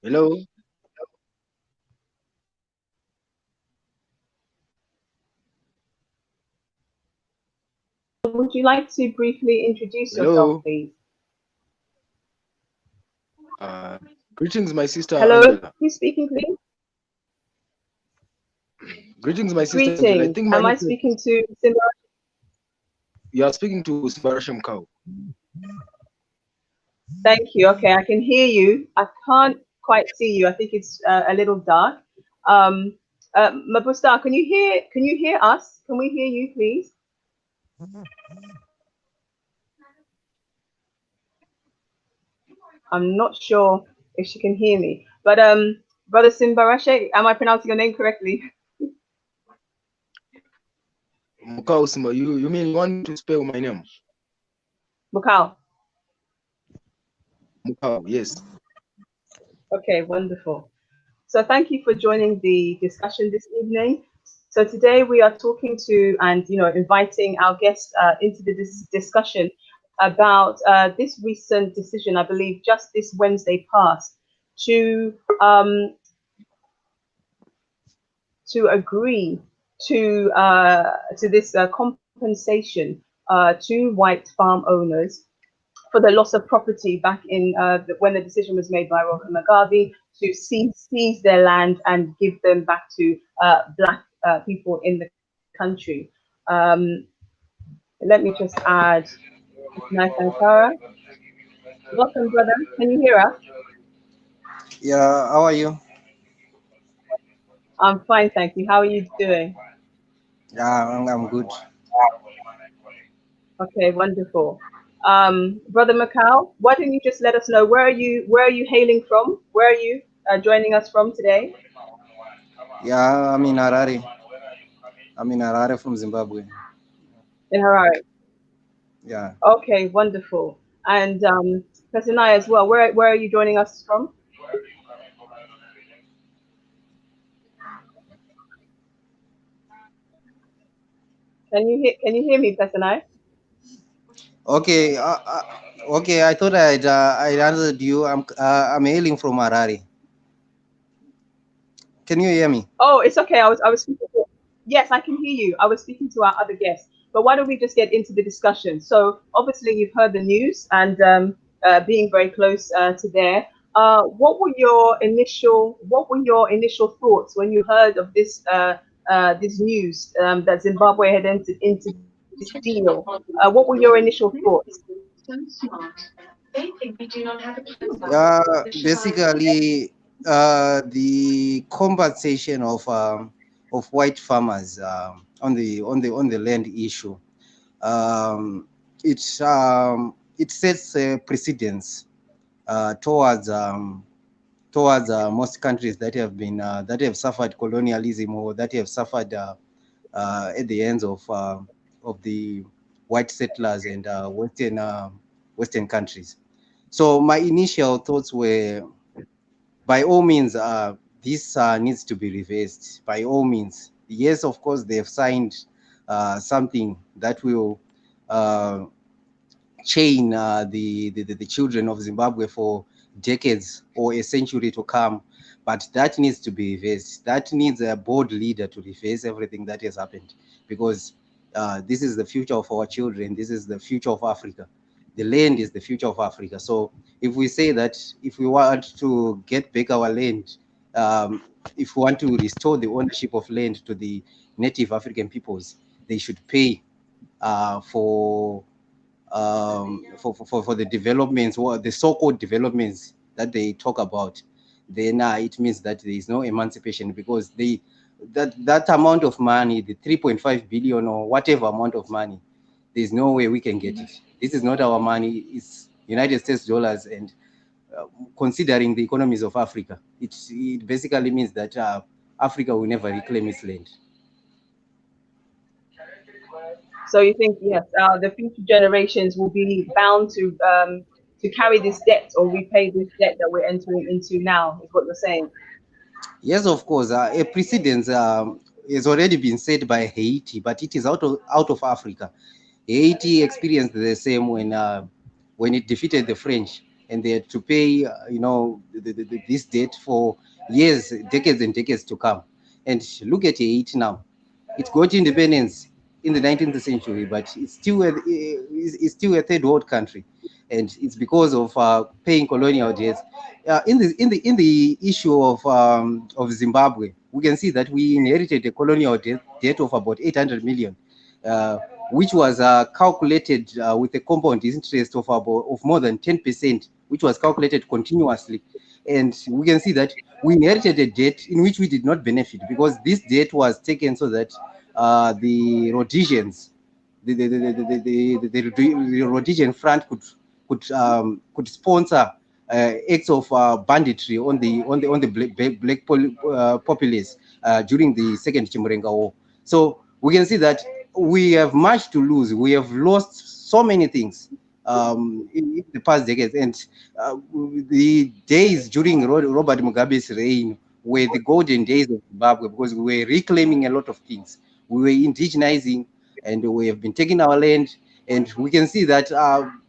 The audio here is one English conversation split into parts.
Hello, Would you like to briefly introduce yourself, hello. please? Greetings, my sister Hello, Angela. who's speaking, please? Greetings, my sister Angela. I Greetings. think my Am I network. speaking to Simba? You are speaking to Simbarasham Cow. Thank you. Okay, I can hear you. I can't quite see you. I think it's a little dark. Um, Mabusta, can you hear us? Can we hear you, please? I'm not sure if she can hear me. But Brother Simbarashe, am I pronouncing your name correctly? Mukau Simba. You mean you want me to spell my name? Bukal. Mukau. Yes. Okay, wonderful. So thank you for joining the discussion this evening. So today we are talking to and inviting our guests into the discussion about this recent decision, I believe just this Wednesday passed, to um, to agree to this compensation to white farm owners for the loss of property back in when the decision was made by Robert Mugabe to seize their land and give them back to black people in the country. Let me just add Nice Ankara. Welcome, brother. Can you hear us? Yeah, how are you? I'm fine, thank you. How are you doing? Yeah, I'm good. Okay, wonderful. Brother Macau, why don't you just let us know where are you hailing from? Where are you joining us from today? Yeah, I'm in Harare. I'm in Harare from Zimbabwe. In Harare. Yeah. Okay, wonderful. And President as well, where are you joining us from? Can you hear me, President? Okay. Okay. I thought I'd answered you. I'm hailing from Harare. Can you hear me? Oh, it's okay. I was speaking to, yes, I can hear you. I was speaking to our other guests. But why don't we just get into the discussion? So obviously you've heard the news and being very close to there. What were your initial thoughts when you heard of this news that Zimbabwe had entered into this deal? What were your initial thoughts? Yeah. Basically, the compensation of white farmers on the land issue. Um, it sets a precedence towards most countries that have suffered colonialism or that have suffered at the hands of the white settlers and Western countries. So my initial thoughts were, by all means, this needs to be reversed. By all means, yes, of course, they have signed something that will uh, chain the children of Zimbabwe for decades or a century to come. But that needs to be reversed. That needs a bold leader to reverse everything that has happened, because this is the future of our children. This is the future of Africa. The land is the future of Africa. So if we say that, if we want to get back our land, um, if we want to restore the ownership of land to the native African peoples, they should pay for the developments, or the so-called developments that they talk about. Then it means that there is no emancipation, because that amount of money, the 3.5 billion or whatever amount of money, there's no way we can get it. This is not our money. It's United States dollars, and considering the economies of Africa, it basically means that Africa will never reclaim its land. So you think yes, the future generations will be bound to carry this debt or repay this debt that we're entering into now, is what you're saying. Yes, of course. A precedent has already been set by Haiti, but it is out of Africa. Haiti experienced the same when it defeated the French, and they had to pay, this debt for years, decades and decades to come. And look at Haiti now. It got independence in the 19th century, but it's still a third world country, and it's because of paying colonial debts. In the issue of Zimbabwe, we can see that we inherited a colonial debt of about 800 million, uh, which was calculated with a compound interest of more than 10%, which was calculated continuously. And we can see that we inherited a debt in which we did not benefit, because this debt was taken so that the Rhodesians, the Rhodesian front could sponsor acts of banditry on the black populace during the Second Chimurenga War. So we can see that we have much to lose. We have lost so many things in the past decades, and the days during Robert Mugabe's reign were the golden days of Zimbabwe, because we were reclaiming a lot of things. We were indigenizing, and we have been taking our land, and we can see that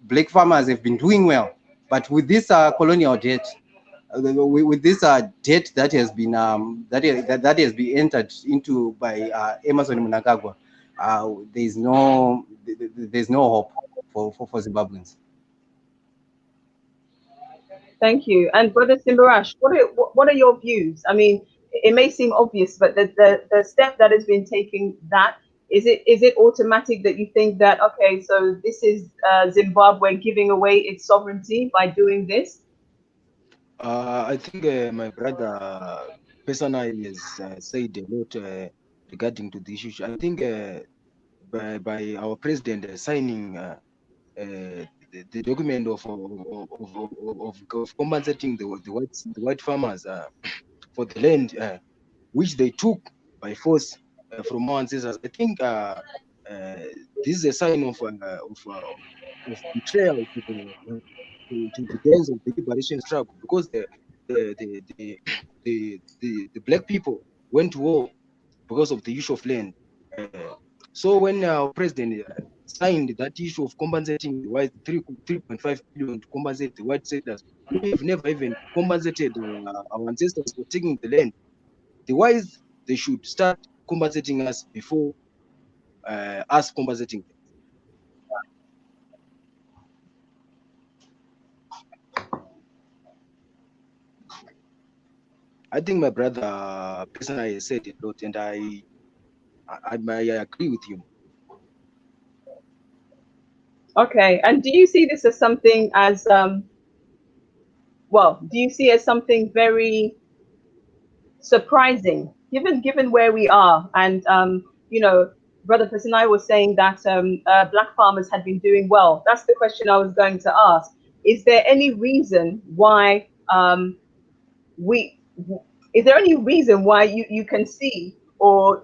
black farmers have been doing well. But with this colonial debt, with this debt that has been that has been entered into by Emerson Mnangagwa, there's no hope for Zimbabweans. Thank you. And Brother Simbarash, what are your views? I mean, it may seem obvious, but the step that has been taken, that is it automatic that you think that, okay, so this is Zimbabwe giving away its sovereignty by doing this? I think my brother personally has said a lot regarding to the issue. I think by our president signing the document of compensating the white farmers for the land which they took by force from our ancestors. I think this is a sign of betrayal to the days of the liberation struggle, because the the, the the black people went to war because of the issue of land. Uh, so when our president signed that issue of compensating the white 3.5 billion to compensate the white settlers, we have never even compensated our ancestors for taking the land. The wise, they should start compensating us before us compensating them. I think my brother personally said a lot, and I agree with you. Okay. And do you see this as something as do you see as something very surprising, given where we are? And Brother Pasinai was saying that black farmers had been doing well. That's the question I was going to ask. Is there any reason why we is there any reason why you can see, or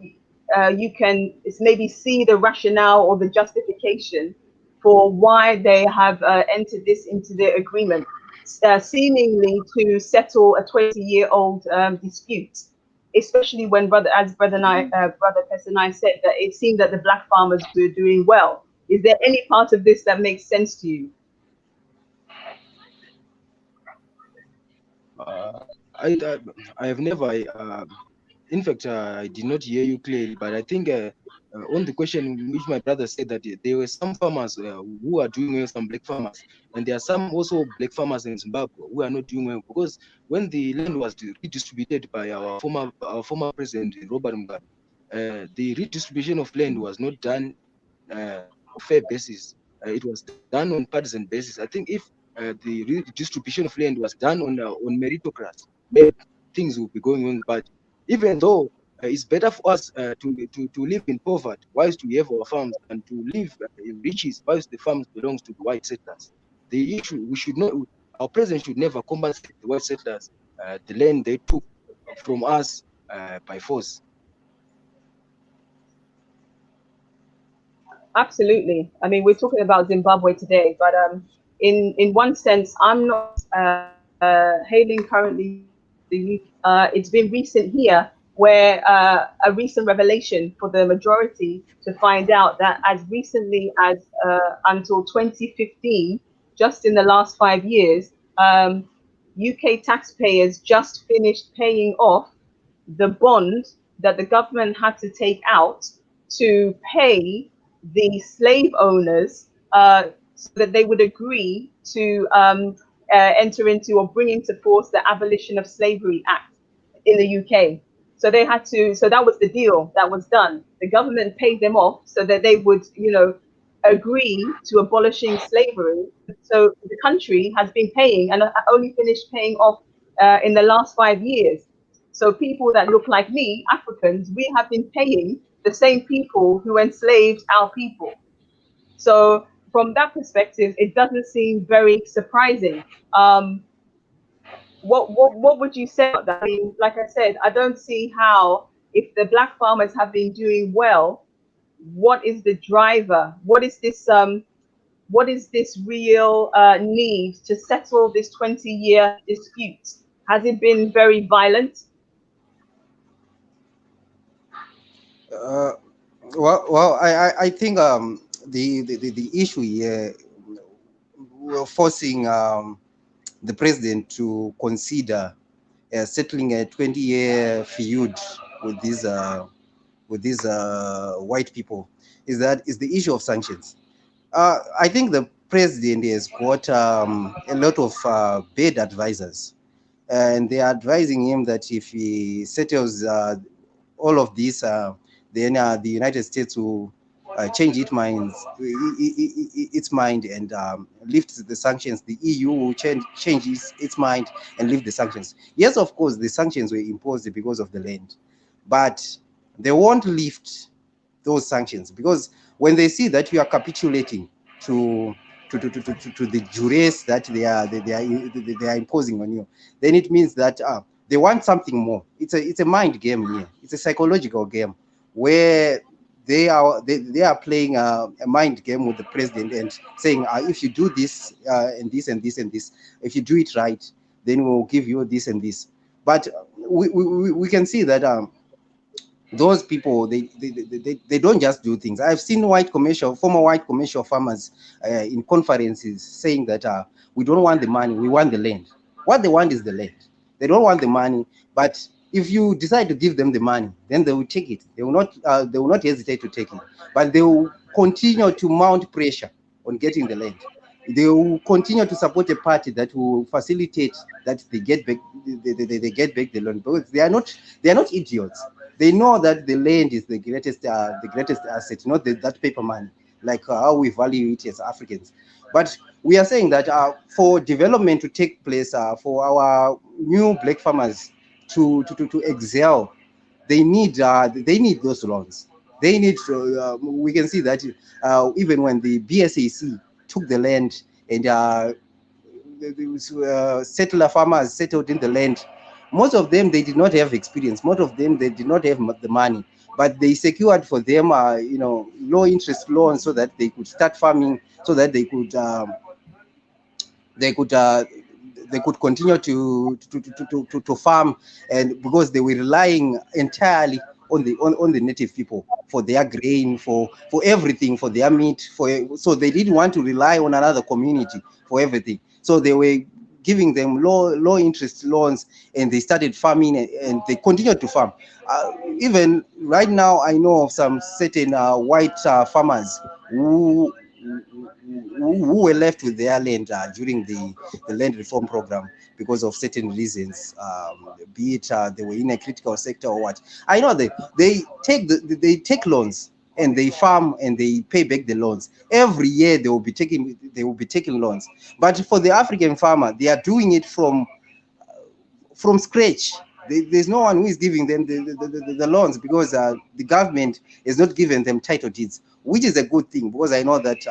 you can maybe see the rationale or the justification for why they have entered this into the agreement, seemingly to settle a 20-year-old dispute, especially when brother Pesanai said that it seemed that the black farmers were doing well. Is there any part of this that makes sense to you? I have never, in fact, I did not hear you clearly, but I think on the question which my brother said that there were some farmers who are doing well, some black farmers, and there are some also black farmers in Zimbabwe who are not doing well, because when the land was redistributed by our former president Robert Mugabe, the redistribution of land was not done on fair basis. It was done on partisan basis. I think if the redistribution of land was done on meritocracy, maybe things will be going on. But even though it's better for us to live in poverty whilst we have our farms, and to live in riches whilst the farms belongs to the white settlers. The issue, we should not, our president should never compensate the white settlers the land they took from us by force. Absolutely. I mean, we're talking about Zimbabwe today, but in one sense, I'm not hailing currently the UK. It's been recent here where a recent revelation for the majority to find out that as recently as until 2015, just in the last 5 years, UK taxpayers just finished paying off the bond that the government had to take out to pay the slave owners so that they would agree to enter into or bring into force the Abolition of Slavery Act in the UK. So they had to, so that was the deal that was done. The government paid them off so that they would, you know, agree to abolishing slavery. So the country has been paying and only finished paying off in the last 5 years. So people that look like me, Africans, we have been paying the same people who enslaved our people. So from that perspective, it doesn't seem very surprising. What would you say about that? I mean, like I said, I don't see how, if the black farmers have been doing well, what is the driver? What is this real need to settle this 20-year dispute? Has it been very violent? I think the issue here, we're forcing the president to consider settling a 20-year feud with these white people is the issue of sanctions. I think the president has got a lot of bad advisors, and they are advising him that if he settles all of this, then the United States will change its mind and lift the sanctions. The EU will change its mind and lift the sanctions. Yes, of course, the sanctions were imposed because of the land, but they won't lift those sanctions, because when they see that you are capitulating to the duress that they are imposing on you, then it means that they want something more. It's a mind game here. It's a psychological game where they are playing a mind game with the president and saying, if you do this and this and this and this, if you do it right, then we'll give you this and this. But we can see that those people, they don't just do things. I've seen former white commercial farmers in conferences saying that we don't want the money, we want the land. What they want is the land. They don't want the money, but if you decide to give them the money, then they will take it. They will not hesitate to take it, but they will continue to mount pressure on getting the land. They will continue to support a party that will facilitate that they get back the land, because they are not idiots. They know that the land is the greatest asset, not that paper money, like how we value it as Africans. But we are saying that for development to take place, for our new black farmers to excel, they need those loans. They need we can see that even when the BSAC took the land and settler farmers settled in the land, most of them, they did not have experience. Most of them, they did not have the money, but they secured for them low interest loans so that they could start farming, so that they could continue to farm, and because they were relying entirely on the native people for their grain, for everything, for their meat, so they didn't want to rely on another community for everything. So they were giving them low interest loans, and they started farming, and they continued to farm. Even right now, I know of some certain white farmers who were left with their land during the land reform program because of certain reasons, be it they were in a critical sector or what. I know that they take loans and they farm and they pay back the loans. Every year they will be taking loans. But for the African farmer, they are doing it from scratch. There's no one who is giving them the loans, because the government has not given them title deeds, which is a good thing, because I know that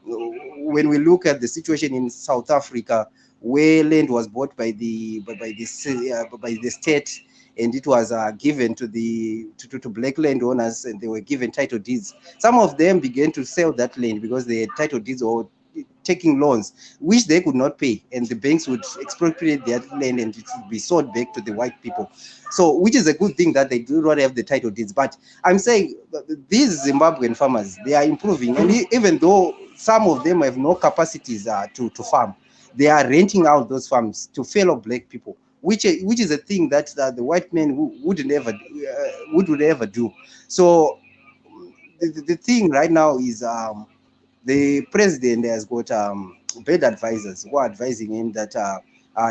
when we look at the situation in South Africa, where land was bought by the state, and it was given to black landowners, and they were given title deeds. Some of them began to sell that land because they had title deeds or taking loans which they could not pay, and the banks would expropriate their land and it would be sold back to the white people. So, which is a good thing that they do not have the title deeds. But I'm saying these Zimbabwean farmers, they are improving, and even though some of them have no capacities to farm, they are renting out those farms to fellow black people, which is a thing that the white men would never do. So the thing right now is the president has got bad advisors who are advising him that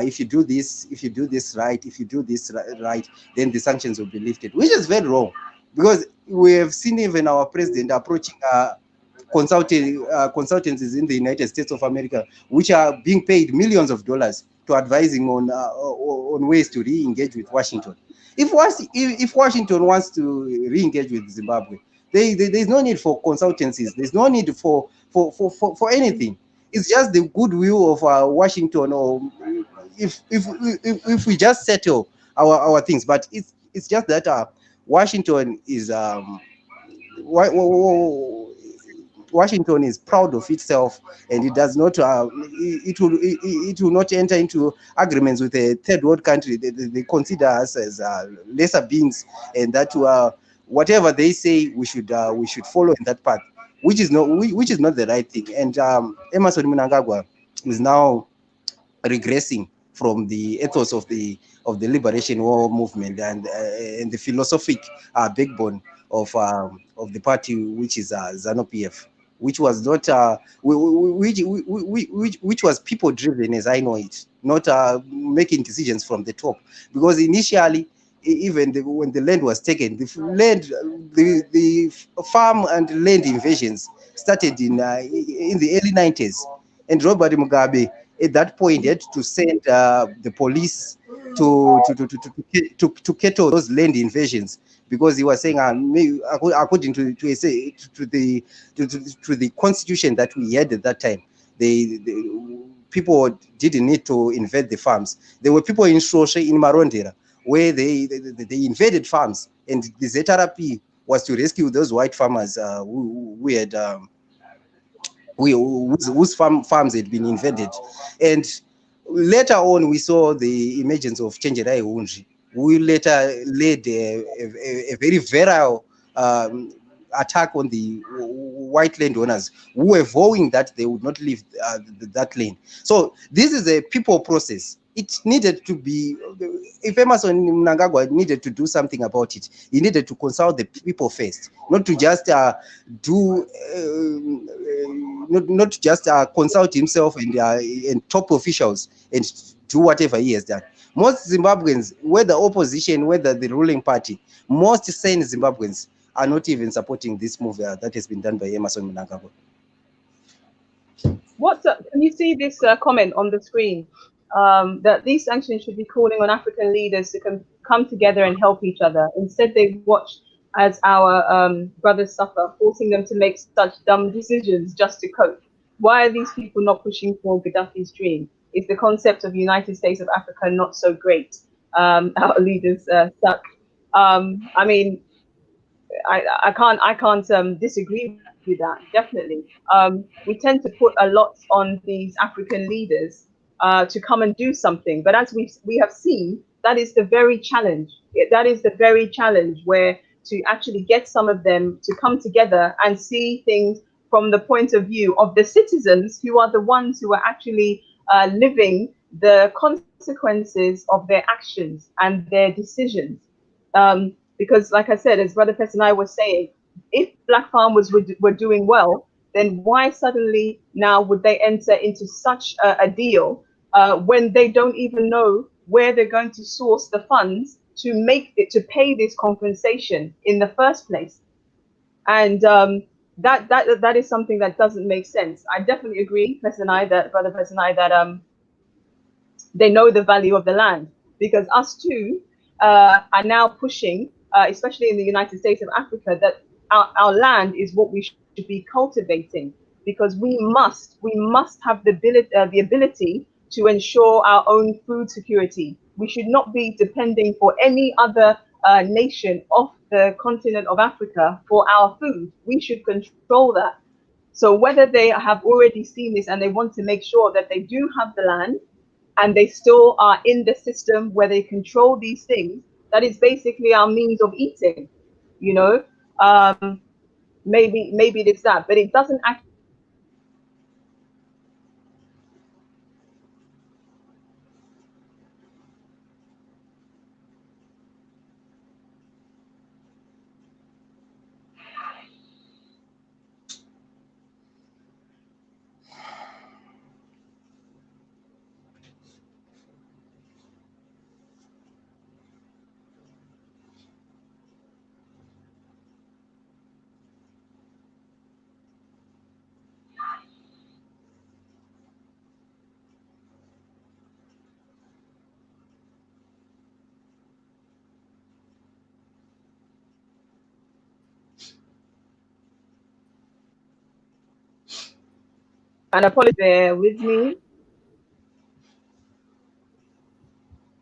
if you do this, if you do this right, right, then the sanctions will be lifted, which is very wrong, because we have seen even our president approaching consultancies in the United States of America, which are being paid millions of dollars to advising on ways to re-engage with Washington. If Washington wants to re-engage with Zimbabwe, there's no need for consultancies. There's no need for anything. It's just the goodwill of Washington, or if we just settle our things. But it's just that Washington is Washington is proud of itself, and it does not. It will not enter into agreements with a third world country. They consider us as lesser beings, and that whatever they say, we should follow in that path, which is not the right thing. And Emerson Mnangagwa is now regressing from the ethos of the liberation war movement and the philosophic backbone of the party, which is ZANU-PF, which was not which was people driven, as I know it, not making decisions from the top. Because initially, even when the land was taken, the farm and land invasions started in the early 90s, and Robert Mugabe at that point had to send the police to kettle those land invasions, because he was saying, according to the constitution that we had at that time, the people didn't need to invade the farms. There were people in Shoshe, in Marondera, where they invaded farms, and the ZRP was to rescue those white farmers who had whose farms had been invaded. And later on, we saw the emergence of Chenjerai Hunji, who later led a very virile attack on the white landowners who were vowing that they would not leave that land. So this is a people process. It needed to be, if Emerson Mnangagwa needed to do something about it, he needed to consult the people first, not to just not just consult himself and top officials and do whatever he has done. Most Zimbabweans, whether opposition, whether the ruling party, most sane Zimbabweans are not even supporting this move that has been done by Emerson Mnangagwa. Can you see this comment on the screen? That these sanctions should be calling on African leaders to come together and help each other. Instead, they watch as our brothers suffer, forcing them to make such dumb decisions just to cope. Why are these people not pushing for Gaddafi's dream? Is the concept of United States of Africa not so great? Our leaders suck. I mean, I can't disagree with that, definitely. We tend to put a lot on these African leaders to come and do something, but as we have seen, that is the very challenge. That is the very challenge, where to actually get some of them to come together and see things from the point of view of the citizens, who are the ones who are actually living the consequences of their actions and their decisions. Because like I said, as Brother Pes and I were saying, if black farmers were doing well, then why suddenly now would they enter into such a deal when they don't even know where they're going to source the funds to pay this compensation in the first place? And that is something that doesn't make sense. I definitely agree, Brother Pes and I, that they know the value of the land, because us too are now pushing, especially in the United States of Africa, that our land is what we should be cultivating, because we must have the ability to ensure our own food security. We should not be depending for any other nation off the continent of Africa for our food. We should control that. So whether they have already seen this and they want to make sure that they do have the land, and they still are in the system where they control these things, that is basically our means of eating, you know. Maybe it's that, but it doesn't actually And apologies there with me.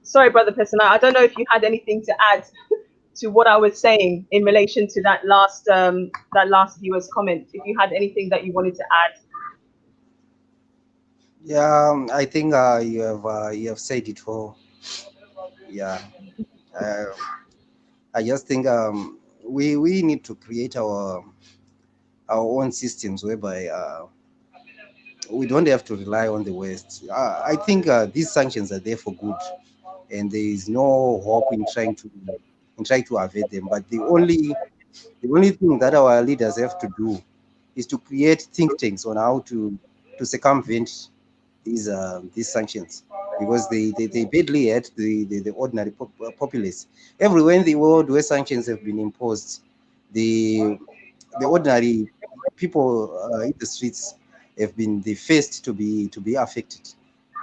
Sorry, Brother Pesana. I don't know if you had anything to add to what I was saying in relation to that last viewer's comment. If you had anything that you wanted to add. Yeah, I think you have said it all. Yeah, uh, I just think we need to create our own systems whereby we don't have to rely on the West. I think these sanctions are there for good, and there is no hope in trying to avoid them. But the only thing that our leaders have to do is to create think tanks on how to circumvent these sanctions, because they badly hurt the ordinary populace. Everywhere in the world where sanctions have been imposed, the ordinary people in the streets have been the first to be affected.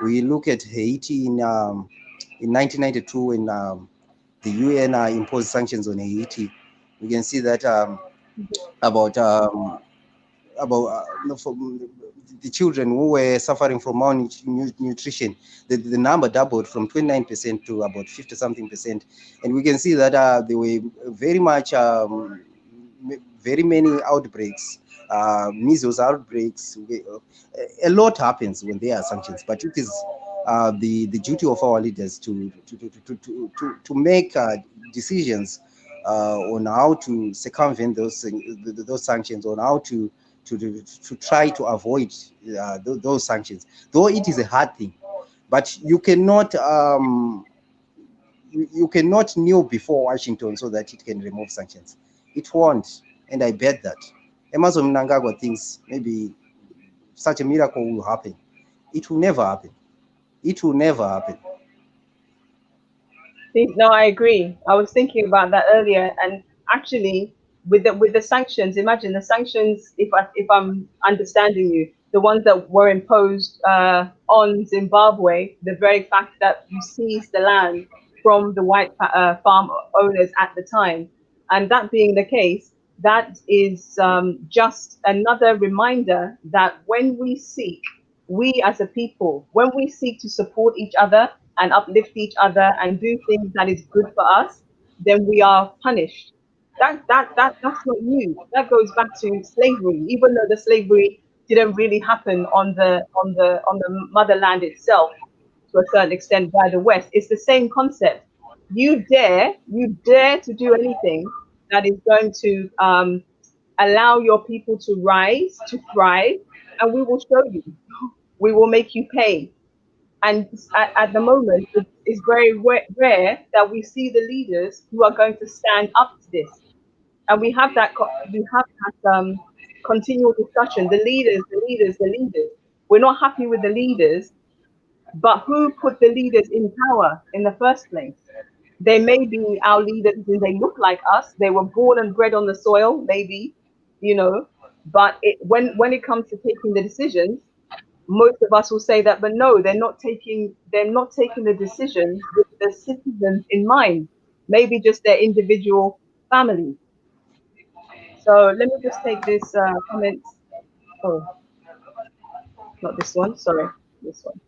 We look at Haiti in 1992 when the UN imposed sanctions on Haiti. We can see that about the children who were suffering from malnutrition, the number doubled from 29% to about 50 something percent. And we can see that there were very much very many outbreaks, measles outbreaks. A lot happens when there are sanctions, but it is the duty of our leaders to make decisions on how to circumvent those sanctions, on how to try to avoid those sanctions. Though it is a hard thing, but you cannot kneel before Washington so that it can remove sanctions. It won't, and I bet that Emerson Mnangagwa thinks maybe such a miracle will happen. It will never happen. It will never happen. No, I agree. I was thinking about that earlier, and actually, with the sanctions, imagine the sanctions. If I'm understanding you, the ones that were imposed on Zimbabwe, the very fact that you seized the land from the white farm owners at the time, and that being the case, that is just another reminder that when we as a people, when we seek to support each other and uplift each other and do things that is good for us, then we are punished. That's not new. That goes back to slavery, even though the slavery didn't really happen on the motherland itself to a certain extent by the West. It's the same concept. You dare to do anything that is going to allow your people to rise, to thrive, and we will show you. We will make you pay. And at the moment, it's very rare that we see the leaders who are going to stand up to this. And we have that continual discussion. The leaders, the leaders, the leaders. We're not happy with the leaders, but who put the leaders in power in the first place? They may be our leaders and they look like us. They were born and bred on the soil, maybe, you know. But when it comes to taking the decisions, most of us will say that, but no, they're not taking the decisions with the citizens in mind, maybe just their individual families. So let me just take this comment. Oh, not this one, sorry, this one.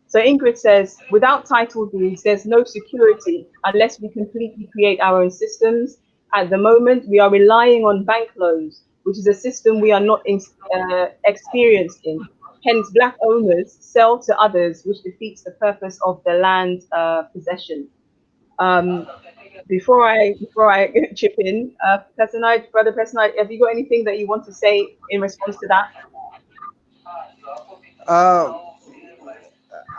So Ingrid says, without title deeds, there's no security unless we completely create our own systems. At the moment, we are relying on bank loans, which is a system we are not experienced in. Hence, black owners sell to others, which defeats the purpose of the land possession. Before I chip in, Brother Personite, have you got anything that you want to say in response to that? Uh,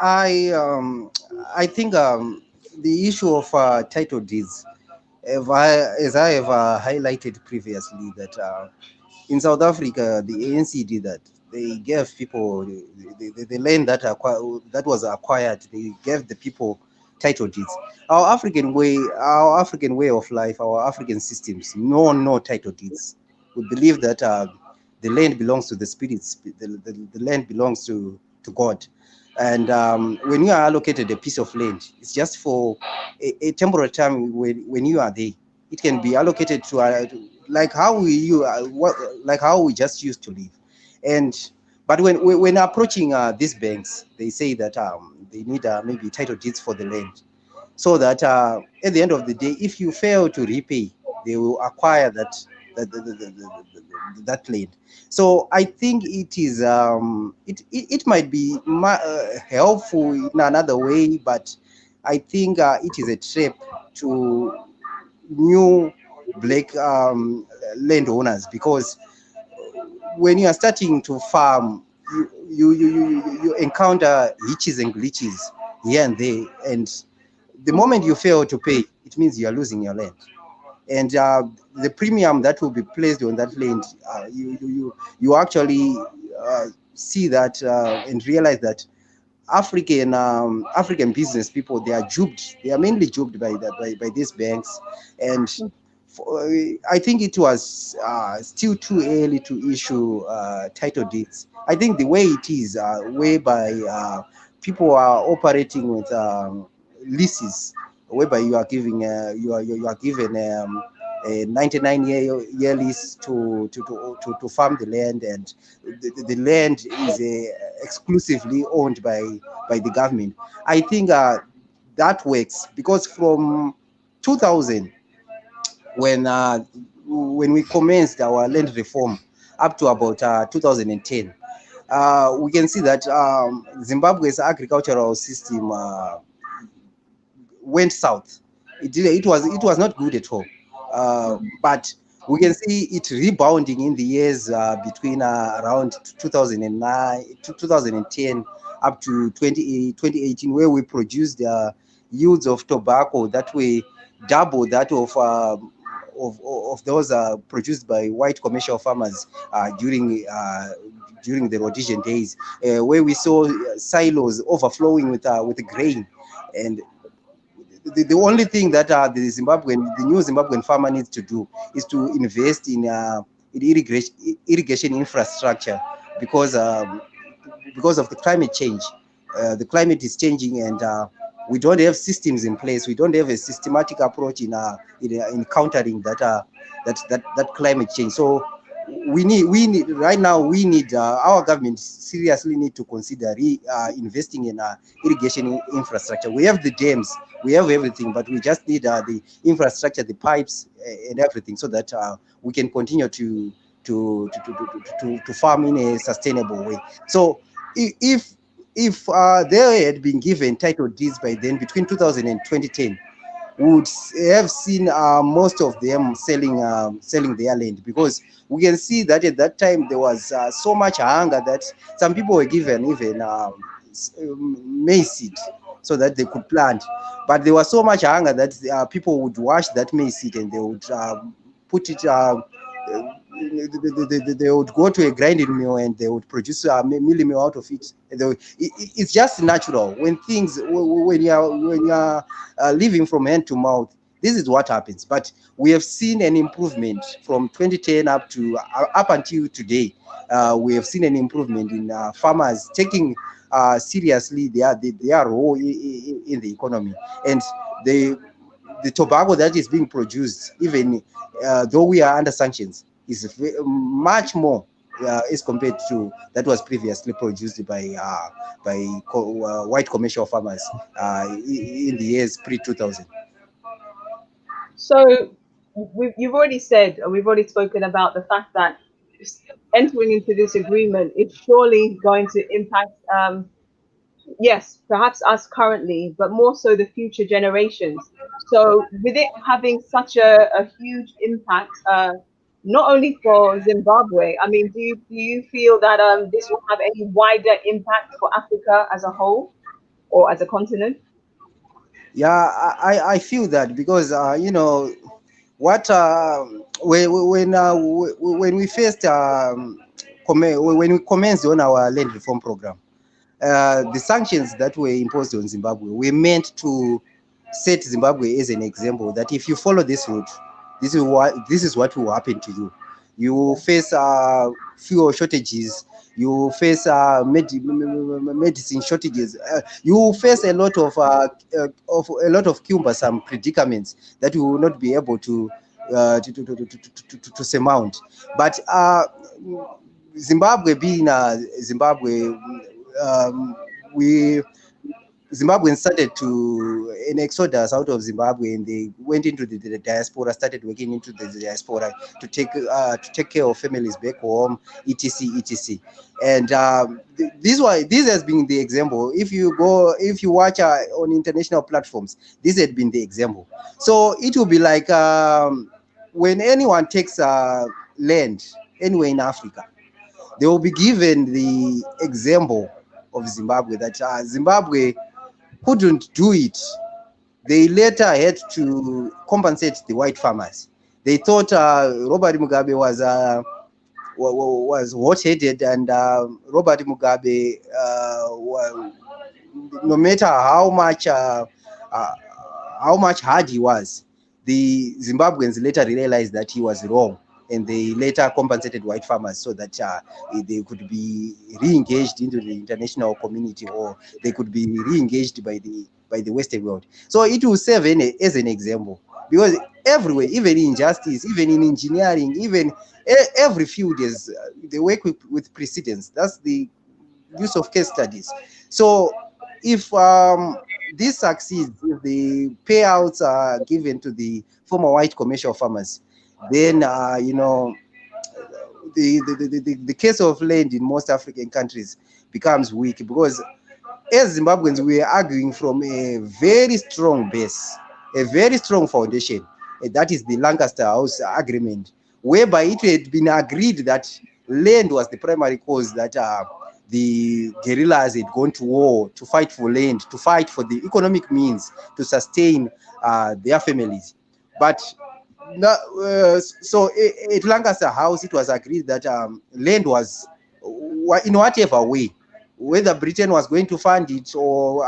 I think the issue of title deeds, as I have highlighted previously, that in South Africa the ANC did that. They gave people the land that was acquired. They gave the people title deeds. Our African way of life, our African systems, no title deeds. We believe that the land belongs to the spirits. The land belongs to God. And when you are allocated a piece of land, it's just for a temporary time. When you are there, it can be allocated to like how we just used to live. And but when approaching these banks, they say that they need maybe title deeds for the land, so that at the end of the day, if you fail to repay, they will acquire that land. So I think it is it might be helpful in another way, but I think it is a trap to new black landowners, because when you are starting to farm, you encounter hitches and glitches here and there, and the moment you fail to pay, it means you are losing your land. And the premium that will be placed on that land, you actually see that and realize that African business people, they are duped. They are mainly duped by these banks, and I think it was still too early to issue title deeds. I think the way it is, whereby people are operating with leases, whereby you are giving you are given a 99-year lease to farm the land, and the land is exclusively owned by the government. I think that works, because from 2000, when we commenced our land reform, up to about 2010, we can see that Zimbabwe's agricultural system went south. It was not good at all. But we can see it rebounding in the years between around 2009 to 2010 up to 2018, where we produced yields of tobacco that were double that of those produced by white commercial farmers during the Rhodesian days, where we saw silos overflowing with grain. And the only thing that the new Zimbabwean farmer needs to do is to invest in irrigation infrastructure, because of the climate change. The climate is changing, and we don't have systems in place. We don't have a systematic approach in countering that climate change. So we need right now. We need our government seriously need to consider investing in irrigation infrastructure. We have the dams, we have everything, but we just need the infrastructure, the pipes, and everything, so that we can continue to farm in a sustainable way. So if they had been given title deeds by then, between 2000 and 2010, would have seen most of them selling their land, because we can see that at that time there was so much hunger that some people were given even maize seed so that they could plant. But there was so much hunger that people would wash that maize seed, and they would put it they would go to a grinding mill, and they would produce a milling meal out of it. It's just natural when you are living from hand to mouth. This is what happens. But we have seen an improvement from 2010 up until today. We have seen an improvement in farmers taking seriously their role in the economy, and the tobacco that is being produced, even though we are under sanctions, is much more as compared to that was previously produced by white commercial farmers in the years pre-2000. So you've already said, or we've already spoken about the fact that entering into this agreement is surely going to impact, yes, perhaps us currently, but more so the future generations. So with it having such a huge impact, not only for Zimbabwe, I mean, do you feel that this will have any wider impact for Africa as a whole or as a continent? Yeah, I feel that, because what when we first when we commenced on our land reform program, the sanctions that were imposed on Zimbabwe were meant to set Zimbabwe as an example that if you follow this route, this is what will happen to you. You will face fuel shortages. You will face medicine shortages. You will face a lot of cumbersome predicaments that you will not be able to surmount. But Zimbabwe being Zimbabwe, um, we Zimbabweans started to an exodus out of Zimbabwe, and they went into the diaspora, started working into the diaspora to take care of families back home, etc., etc. And this has been the example. If you watch on international platforms, this had been the example. So it will be like when anyone takes land anywhere in Africa, they will be given the example of Zimbabwe, that Zimbabwe couldn't do it. They later had to compensate the white farmers. They thought Robert Mugabe was hot-headed, and Robert Mugabe, no matter how much hard he was, the Zimbabweans later realized that he was wrong, and they later compensated white farmers so that they could be re-engaged into the international community, or they could be re-engaged by the Western world. So it will serve as an example, because everywhere, even in justice, even in engineering, even every field is they work with precedents. That's the use of case studies. So if this succeeds, if the payouts are given to the former white commercial farmers, then the case of land in most African countries becomes weak, because as Zimbabweans, we are arguing from a very strong base, a very strong foundation. That is the Lancaster House Agreement, whereby it had been agreed that land was the primary cause, that the guerrillas had gone to war to fight for land, to fight for the economic means to sustain their families. But so at Lancaster House, it was agreed that land was, in whatever way, whether Britain was going to fund it, or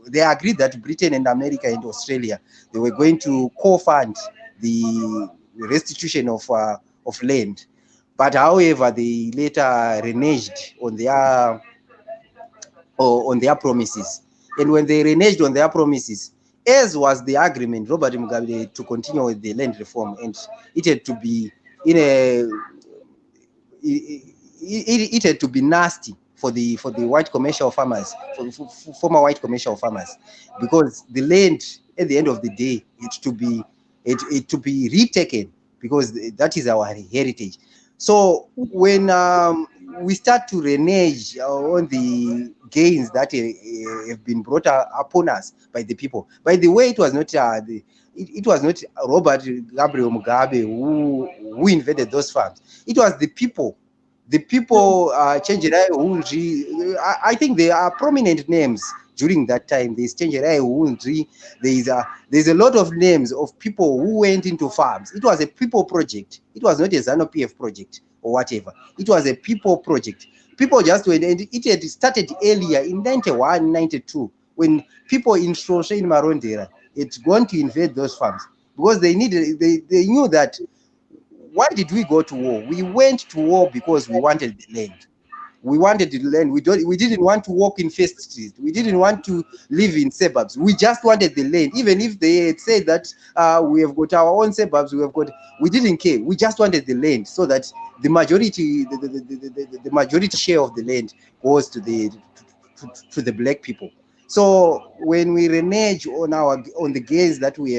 they agreed that Britain and America and Australia, they were going to co-fund the restitution of land. But however, they later reneged on their promises. And when they reneged on their promises, as was the agreement, Robert Mugabe to continue with the land reform, and it had to be it had to be nasty for the white commercial farmers, for former white commercial farmers, because the land at the end of the day it to be retaken, because that is our heritage. So when we start to renege on the gains that have been brought upon us by the people. By the way, it was not it was not Robert Gabriel Mugabe who invaded those farms. It was the people. The people, Chenjerai Hunji, I think there are prominent names during that time. There's Chenjerai Hunji. There's a lot of names of people who went into farms. It was a people project. It was not a ZANU-PF project or whatever. It was a people project. People just went, and it had started earlier in 91, 92, when people in Shoshe in Marondera had gone to invade those farms, because they knew that. Why did we go to war? We went to war because we wanted the land. We wanted the land. We didn't want to walk in first street. We didn't want to live in suburbs. We just wanted the land. Even if they had said that we have got our own suburbs, we didn't care. We just wanted the land, so that the majority, the majority share of the land goes to the black people. So when we renege on the gains that we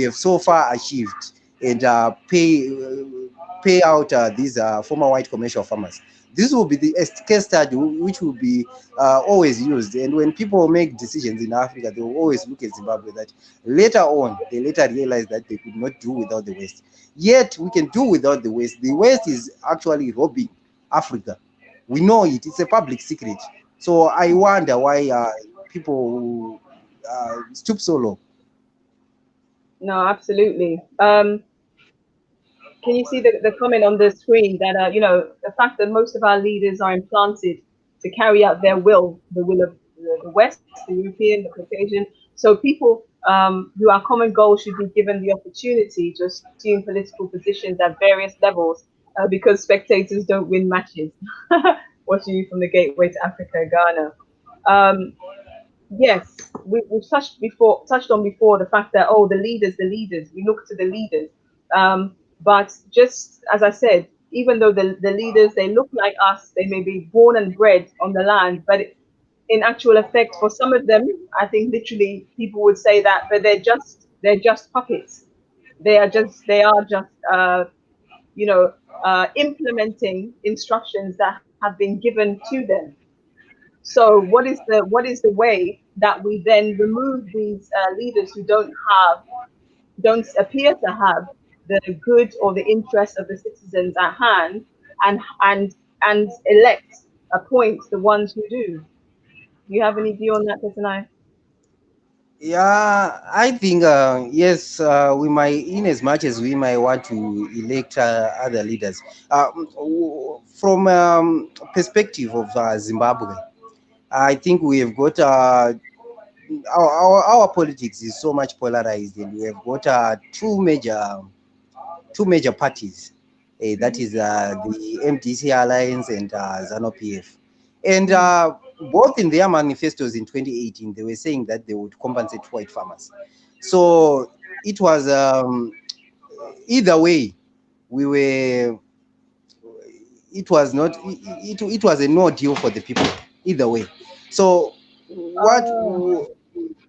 have so far achieved, and pay out these former white commercial farmers, this will be the case study which will be always used. And when people make decisions in Africa, they will always look at Zimbabwe, that later on they realize that they could not do without the West. Yet we can do without the West. The West is actually robbing Africa. We know it. It's a public secret. So I wonder why people stoop so low. No, absolutely. Can you see the comment on the screen that the fact that most of our leaders are implanted to carry out their will, the will of the West, the European, the Caucasian. So people who are common goals should be given the opportunity to assume political positions at various levels, because spectators don't win matches. Watching you from the gateway to Africa, Ghana. Yes, we've touched on before the fact that the leaders, we look to the leaders. But just as I said, even though the leaders, they look like us, they may be born and bred on the land, but in actual effect, for some of them, I think literally people would say that, but they're just puppets. They are just you know, implementing instructions that have been given to them. So what is the way that we then remove these leaders who don't appear to have the good or the interests of the citizens at hand, and elect, appoint the ones who do? You have any view on that, Pesanai? Yeah, I think yes, we might, in as much as we might want to elect other leaders, from perspective of Zimbabwe, I think we have got our politics is so much polarized, and we have got two major parties. That is the MDC Alliance and ZANU-PF. And both in their manifestos in 2018, they were saying that they would compensate white farmers. So it was either way, we were. It was not. It was a no deal for the people either way. So what? Oh,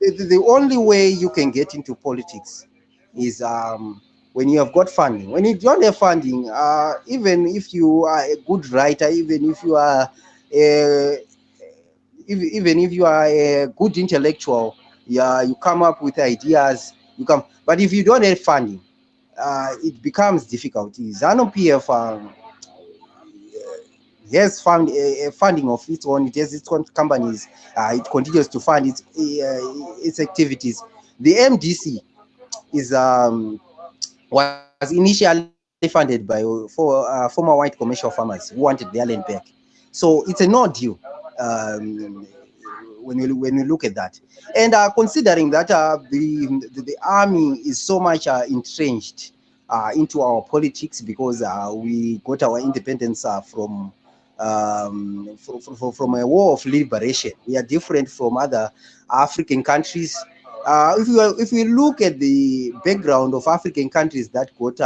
The only way you can get into politics is when you have got funding. When you don't have funding, even if you are a good writer, even if you are a, even if you are a good intellectual, yeah, you come up with ideas. You come, but if you don't have funding, it becomes difficult. ZANU PF has found a funding of its own. It has its own companies. It continues to fund its activities. The MDC is was initially funded by former white commercial farmers who wanted their land back. So it's a no deal when you look at that, and considering that the army is so much entrenched into our politics, because we got our independence from a war of liberation. We are different from other African countries. If we look at the background of African countries that got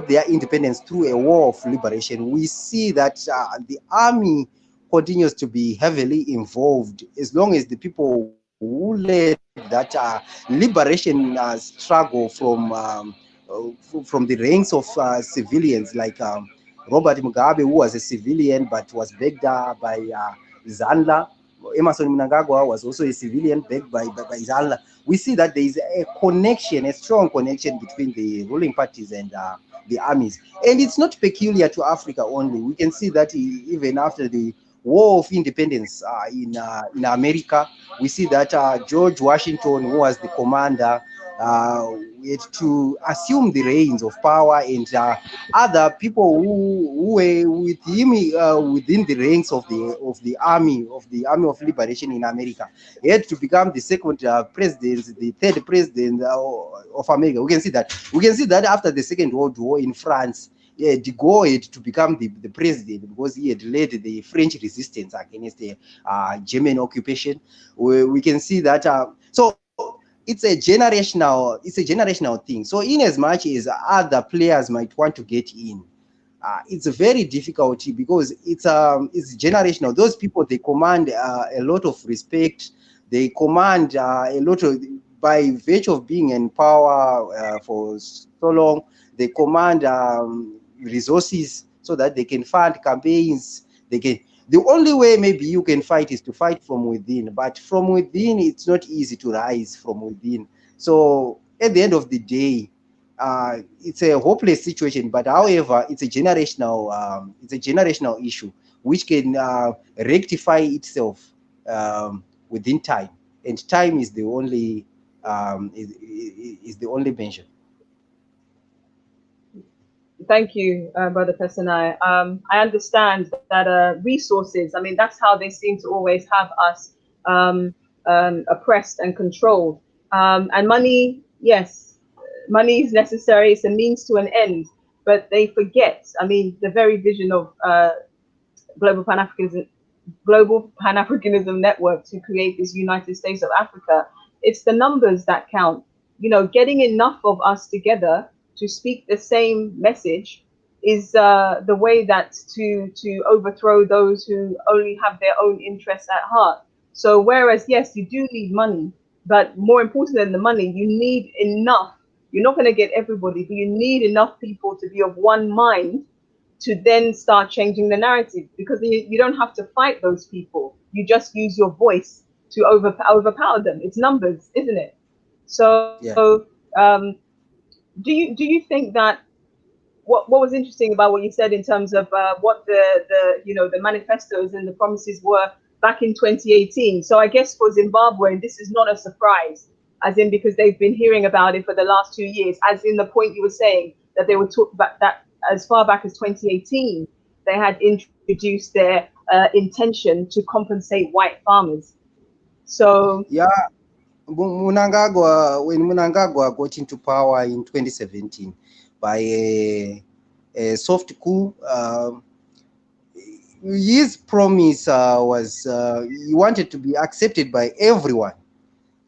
their independence through a war of liberation, we see that the army continues to be heavily involved, as long as the people who led that liberation struggle from the ranks of civilians, like Robert Mugabe, who was a civilian but was backed by Zanla. Emerson Mnangagwa was also a civilian backed by Zanla. We see that there is a connection, a strong connection between the ruling parties and the armies. And it's not peculiar to Africa only. We can see that even after the War of Independence in America, we see that George Washington, who was the commander, had to assume the reins of power, and other people who were with him within the ranks of the army of liberation in America. He had to become the second president, the third president of America. We can see that. We can see that after the Second World War in France, de Gaulle had to become the president because he had led the French resistance against the German occupation. We can see that. So it's a generational thing. So in as much as other players might want to get in, it's very difficult because it's generational. Those people, they command a lot of respect. They command a lot of, by virtue of being in power for so long, they command resources so that they can fund campaigns. The only way maybe you can fight is to fight from within, but from within it's not easy to rise from within. So at the end of the day, it's a hopeless situation. But however, it's a generational issue which can rectify itself within time, and time is the only measure. thank you, Brother Pesanai. I understand that resources, I mean, that's how they seem to always have us oppressed and controlled. And money, yes, money is necessary. It's a means to an end. But they forget, I mean, the very vision of global Pan-Africanism network to create this United States of Africa. It's the numbers that count. Getting enough of us together to speak the same message is the way that to overthrow those who only have their own interests at heart. So whereas yes, you do need money, but more important than the money, you need enough. You're not going to get everybody, but you need enough people to be of one mind to then start changing the narrative, because you don't have to fight those people. You just use your voice to overpower them. It's numbers, isn't it? So Yeah. do you think that what was interesting about what you said in terms of what the manifestos and the promises were back in 2018? So I guess for Zimbabwe, this is not a surprise, as in because they've been hearing about it for the last 2 years, as in the point you were saying that they were talking about that as far back as 2018, they had introduced their intention to compensate white farmers. So Yeah, when Mnangagwa got into power in 2017 by a soft coup, his promise was he wanted to be accepted by everyone.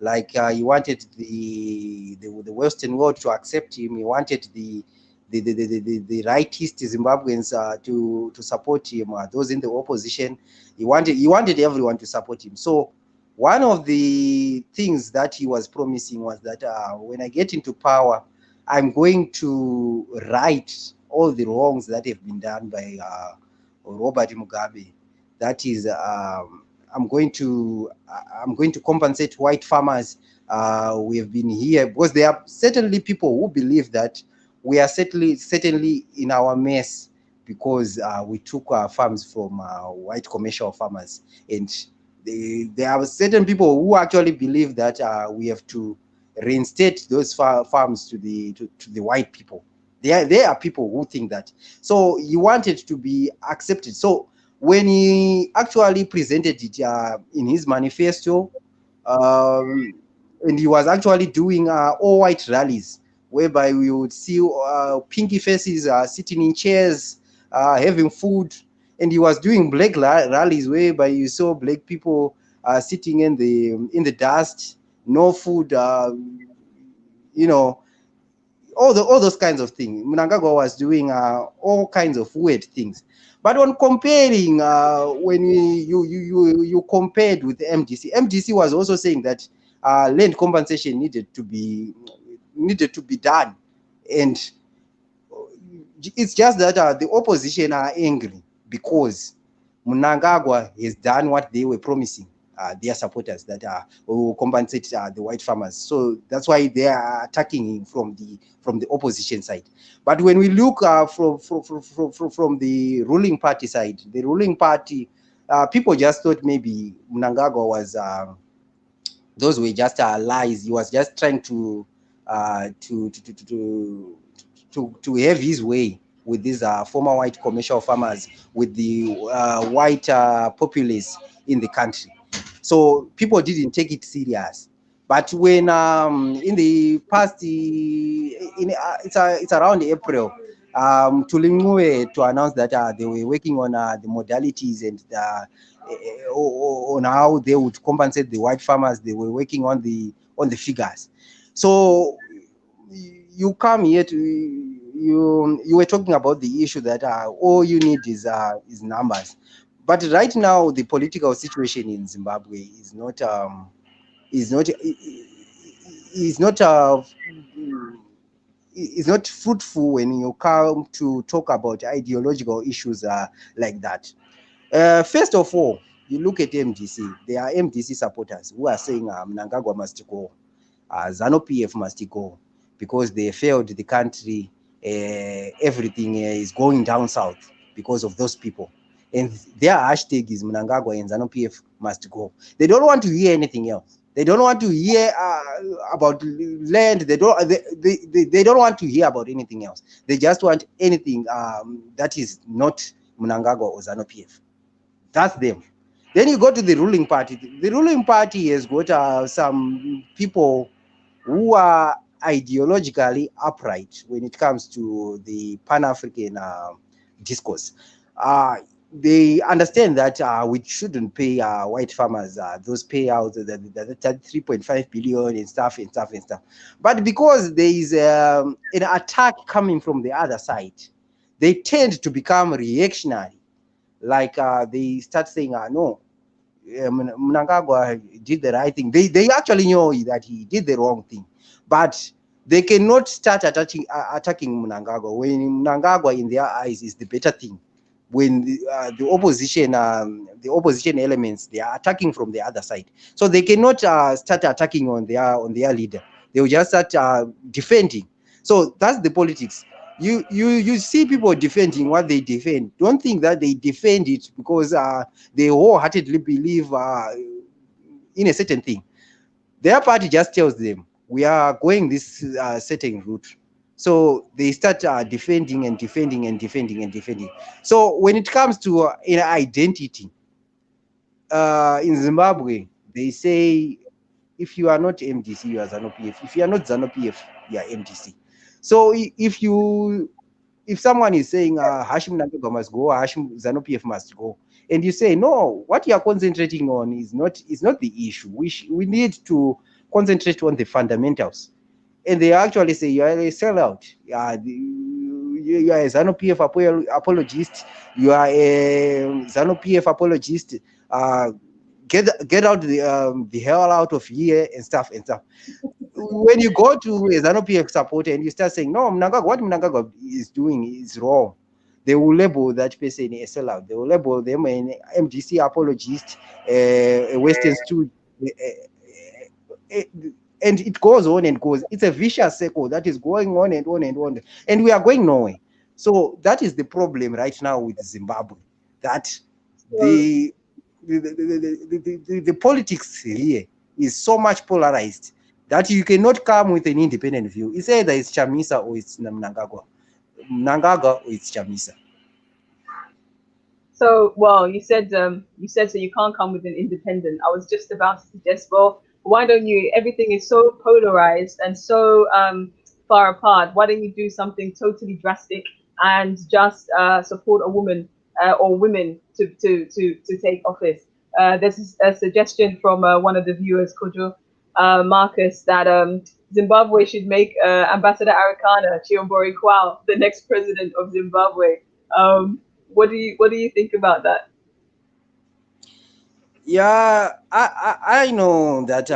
Like he wanted the Western world to accept him. He wanted the rightist Zimbabweans to support him. Those in the opposition, he wanted everyone to support him. So one of the things that he was promising was that when I get into power, I'm going to right all the wrongs that have been done by Robert Mugabe. That is, I'm going to compensate white farmers. We have been here because there are certainly people who believe that we are certainly in our mess because we took our farms from white commercial farmers, and there are certain people who actually believe that we have to reinstate those farms to the white people. There are people who think that. So he wanted to be accepted. So when he actually presented it in his manifesto, and he was actually doing all white rallies, whereby we would see pinky faces sitting in chairs, having food, and he was doing black rallies, whereby you saw black people sitting in the dust, no food, you know, all those kinds of things. Mnangagwa was doing all kinds of weird things. But on comparing, when you compared with the MDC was also saying that land compensation needed to be done, and it's just that the opposition are angry because Mnangagwa has done what they were promising their supporters, that will compensate the white farmers. So that's why they are attacking him from the opposition side. But when we look from the ruling party side, the ruling party, people just thought maybe Mnangagwa was those were just lies. He was just trying to have his way with these former white commercial farmers, with the white populace in the country. So people didn't take it serious. But when in the past, it's around April, Tulingue to announce that they were working on the modalities and on how they would compensate the white farmers. They were working on the figures. So you come here to you were talking about the issue that all you need is numbers. But right now the political situation in Zimbabwe is not fruitful when you come to talk about ideological issues like that. First of all, you look at MDC. There are MDC supporters who are saying Mnangagwa must go, ZANU-PF must go, because they failed the country. Everything is going down south because of those people. And their hashtag is Mnangagwa and ZANU-PF must go. They don't want to hear anything else. They don't want to hear about land. They don't want to hear about anything else. They just want anything that is not Mnangagwa or ZANU-PF. That's them. Then you go to the ruling party. The ruling party has got some people who are ideologically upright when it comes to the Pan-African discourse. They understand that we shouldn't pay white farmers those payouts, that 3.5 billion and stuff. But because there is an attack coming from the other side, they tend to become reactionary. Like they start saying, no, Mnangagwa did the right thing. They actually know that he did the wrong thing, but they cannot start attacking Mnangagwa when Mnangagwa in their eyes is the better thing. When the opposition elements, they are attacking from the other side, so they cannot start attacking on their leader. They will just start defending. So that's the politics. You see people defending what they defend. Don't think that they defend it because they wholeheartedly believe in a certain thing. Their party just tells them, we are going this certain route. So they start defending and defending and defending and defending. So when it comes to identity, in Zimbabwe, they say, if you are not MDC, you are ZANU-PF. If you are not ZANU-PF, you are MDC. So if someone is saying Hashim Mnangagwa must go, Hashim ZANU-PF must go, and you say no, what you are concentrating on is not the issue. We need to concentrate on the fundamentals. And they actually say you are a sellout. You are a ZANU-PF apologist. You are a ZANU-PF apologist. Get out the hell out of here and stuff. When you go to a ZANU-PF supporter and you start saying, no, what Mnangagwa is doing is wrong, they will label that person a sellout. They will label them an MDC apologist, a Western student, and it goes on and goes. It's a vicious circle that is going on and on and on, and we are going nowhere. So that is the problem right now with Zimbabwe, that the politics here is so much polarized that you cannot come with an independent view. It's either it's Chamisa or it's Mnangagwa or it's Chamisa. So, well, you said so you can't come with an independent. I was just about to suggest, well, why don't you? Everything is so polarized and so far apart. Why don't you do something totally drastic and just support a woman or women to take office? There's a suggestion from one of the viewers, Kojo Marcus, that Zimbabwe should make Ambassador Arikana Chiyombori Kwao the next president of Zimbabwe. What do you think about that? Yeah, I know that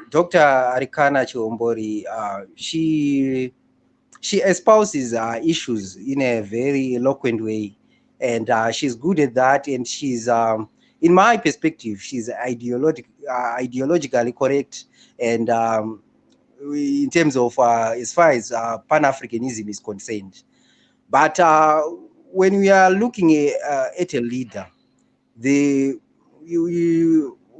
Dr. Arikana Chiyombori, she espouses issues in a very eloquent way, and she's good at that. And she's, in my perspective, she's ideologically correct, and in terms of as far as Pan-Africanism is concerned. But when we are looking at a leader, you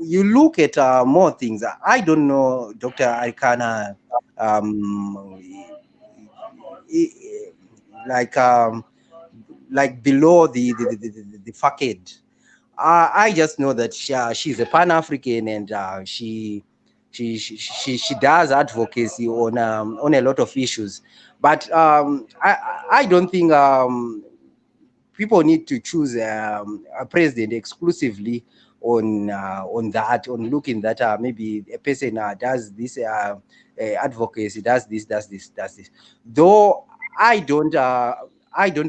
look at more things. I don't know Dr. Arikana like below the facade. I just know that she's a Pan-African, and she does advocacy on a lot of issues. But I don't think people need to choose a president exclusively on that, on looking that maybe a person does this advocacy, does this. Though I don't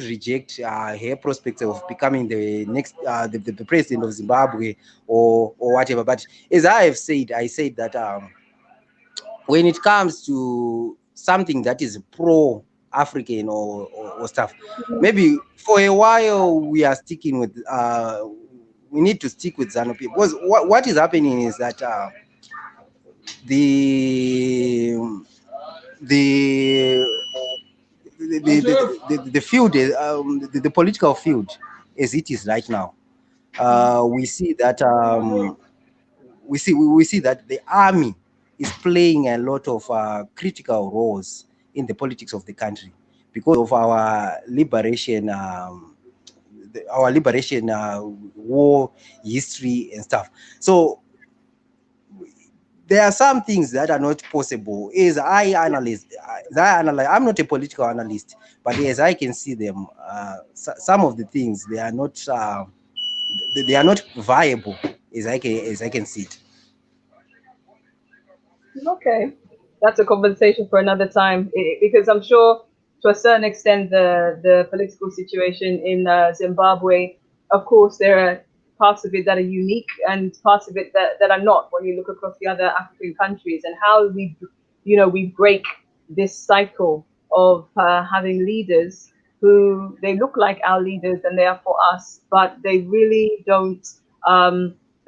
reject her prospects of becoming the next the president of Zimbabwe or whatever. But as I have said, I said that when it comes to something that is pro-African or stuff, maybe for a while we are sticking with we need to stick with ZANU-PF, because what is happening is that the field, the political field as it is right now, we see that we see that the army is playing a lot of critical roles in the politics of the country because of our liberation war history and stuff. So there are some things that are not possible. As I analyze, I'm not a political analyst, but as I can see them, some of the things they are not viable as I can see it. Okay, that's a conversation for another time, because I'm sure to a certain extent, the political situation in Zimbabwe. Of course, there are parts of it that are unique and parts of it that are not when you look across the other African countries, and how we break this cycle of having leaders who they look like our leaders and they are for us, but they really don't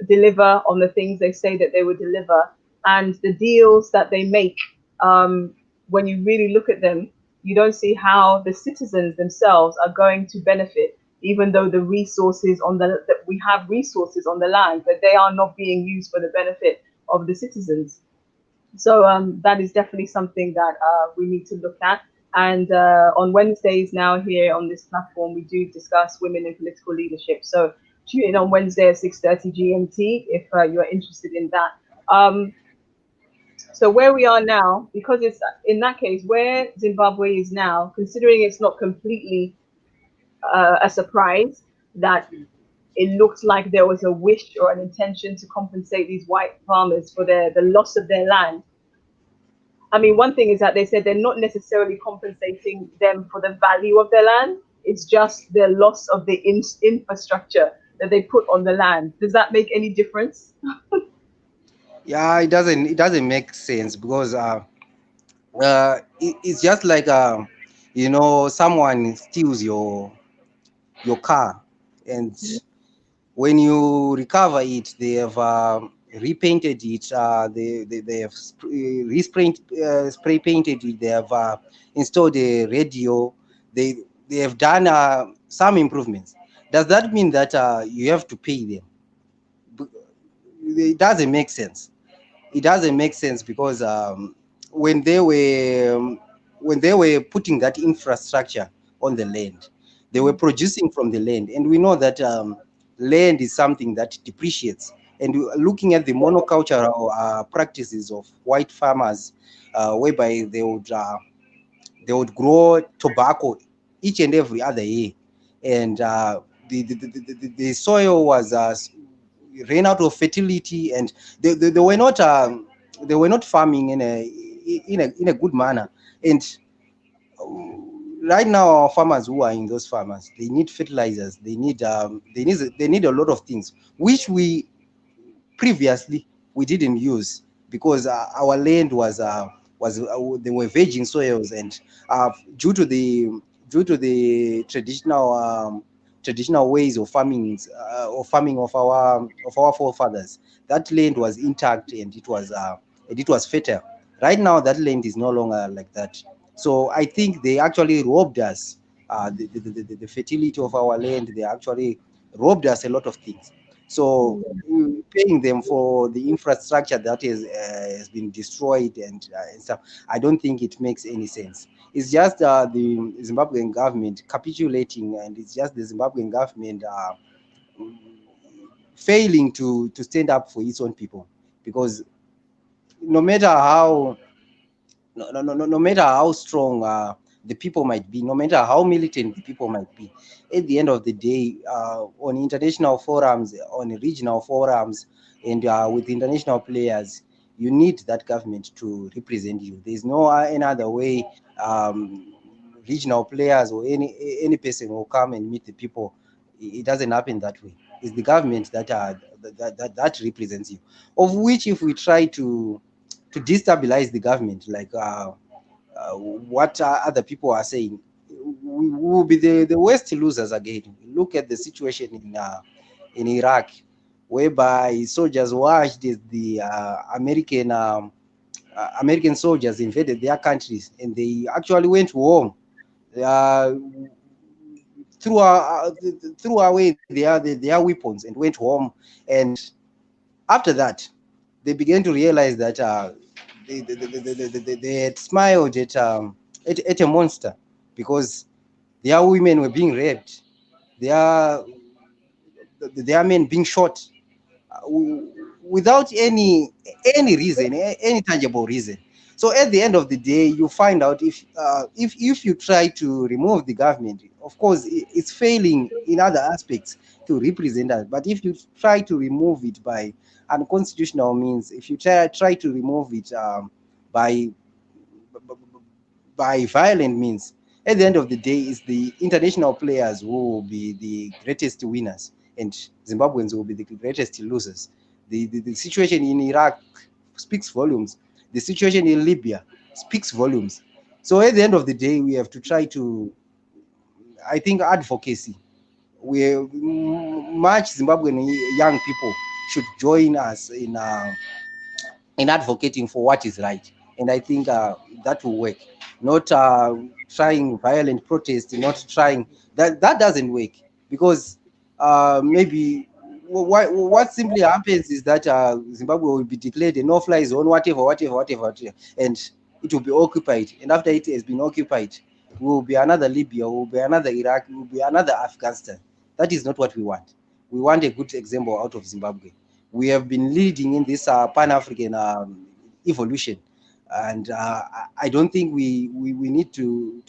deliver on the things they say that they would deliver. And the deals that they make, when you really look at them, you don't see how the citizens themselves are going to benefit, even though the resources that we have resources on the land, but they are not being used for the benefit of the citizens. So that is definitely something that we need to look at. And on Wednesdays now here on this platform, we do discuss women in political leadership. So tune in on Wednesday at 6:30 GMT if you are interested in that. So where we are now, because it's in that case where Zimbabwe is now, considering it's not completely a surprise that it looked like there was a wish or an intention to compensate these white farmers for the loss of their land. I mean, one thing is that they said they're not necessarily compensating them for the value of their land. It's just the loss of the infrastructure that they put on the land. Does that make any difference? Yeah, it doesn't make sense because it's just like someone steals your car, and when you recover it, they have repainted it. They have spray painted it. They have installed a radio. They have done some improvements. Does that mean that you have to pay them? It doesn't make sense. It doesn't make sense because when they were putting that infrastructure on the land, they were producing from the land, and we know that land is something that depreciates. And looking at the monocultural practices of white farmers, whereby they would grow tobacco each and every other year, and the soil was ran out of fertility, and they were not farming in a good manner. And right now, our farmers who are in those farmers, they need fertilizers, they need a lot of things which we previously we didn't use, because our land was they were virgin soils, and due to the traditional ways of farming of our forefathers, that land was intact, and it was fertile. Right now, that land is no longer like that. So I think they actually robbed us the fertility of our land. They actually robbed us a lot of things. So paying them for the infrastructure that has been destroyed and stuff, I don't think it makes any sense. It's just the Zimbabwean government capitulating, and it's just the Zimbabwean government failing to stand up for its own people, because no matter how no matter how strong the people might be, no matter how militant the people might be, at the end of the day, on international forums, on regional forums, and with international players, you need that government to represent you. There's no any other way regional players or any person will come and meet the people. It doesn't happen that way. It's the government that represents you, of which, if we try to destabilize the government, like what other people are saying, we will be the worst losers again. Look at the situation in Iraq, whereby soldiers watched as the American soldiers invaded their countries, and they actually went home, uh, threw away their weapons and went home. And after that, they began to realize that they had smiled at a monster, because their women were being raped, their men being shot without any reason, any tangible reason. So at the end of the day, you find out if you try to remove the government, of course it's failing in other aspects to represent us. But if you try to remove it by unconstitutional means, if you try to remove it by violent means, at the end of the day, it's the international players who will be the greatest winners, and Zimbabweans will be the greatest losers. The situation in Iraq speaks volumes. The situation in Libya speaks volumes. So at the end of the day, we have to try to, I think, advocacy. Much Zimbabwean young people should join us in advocating for what is right. And I think that will work. Not trying violent protest, not trying that doesn't work, because maybe what simply happens is that Zimbabwe will be declared a no-fly zone, whatever, and it will be occupied. And after it has been occupied, we will be another Libya, we will be another Iraq, we will be another Afghanistan. That is not what we want. We want a good example out of Zimbabwe. We have been leading in this Pan-African evolution, and I don't think we need to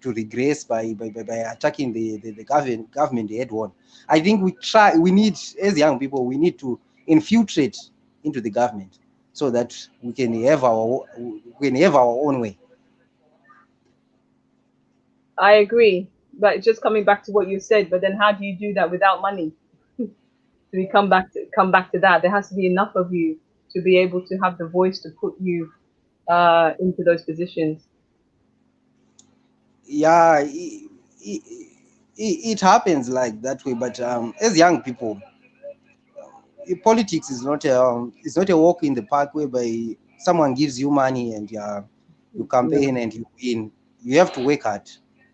regress by attacking the government head on. I think we need, as young people, we need to infiltrate into the government so that we can have our own way. I agree, but just coming back to what you said, but then how do you do that without money? So we come back to that. There has to be enough of you to be able to have the voice to put you into those positions. Yeah, it happens like that way, but as young people, politics is not it's not a walk in the park whereby someone gives you money and you campaign and you win. You have to work hard.